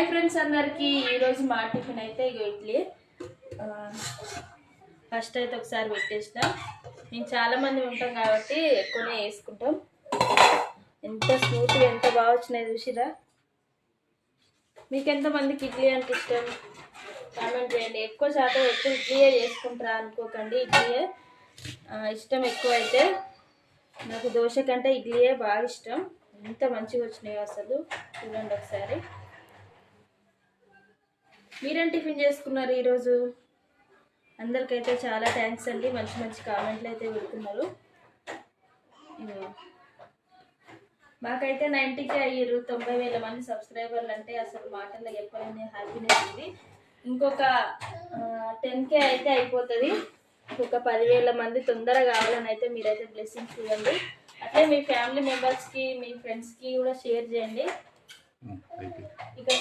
Friends అందరికి ఈరోజు మా టిఫిన్ అయితే ఇడ్లీ ఫస్ట్ అయితే ఒకసారి పెట్టేసిన. మేము చాలా మంది ఉంటాం కాబట్టి ఎక్కువనే వేసుకుంటాం. ఎంత స్మూత్గా ఎంత బాగా వచ్చినాయి చూసిరా. మీకు ఎంతమందికి ఇడ్లీ అంటే ఇష్టం కామెంట్ చేయండి. ఎక్కువ శాతం ఎక్కువ ఇడ్లీయే చేసుకుంటారా అనుకోకండి. ఇడ్లీయే ఇష్టం ఎక్కువ. అయితే నాకు దోశ కంటే ఇడ్లీయే బాగా ఇష్టం. ఎంత మంచిగా వచ్చినాయో అసలు చూడండి ఒకసారి. మీరేం టిఫిన్ చేసుకున్నారు ఈరోజు? అందరికైతే చాలా థ్యాంక్స్ అండి, మంచి మంచి కామెంట్లు అయితే పెడుతున్నారు. మాకైతే 90K అయ్యారు, 90,000 మంది సబ్స్క్రైబర్లు అంటే అసలు మాటల్లో చెప్పలేని హ్యాపీనెస్ ఉంది. ఇంకొక 10K అయితే అయిపోతుంది. ఇంకొక 10,000 మంది తొందరగా కావాలని అయితే మీరైతే బ్లెస్సింగ్స్ ఇవ్వండి. అట్లే మీ ఫ్యామిలీ మెంబర్స్కి మీ ఫ్రెండ్స్కి కూడా షేర్ చేయండి.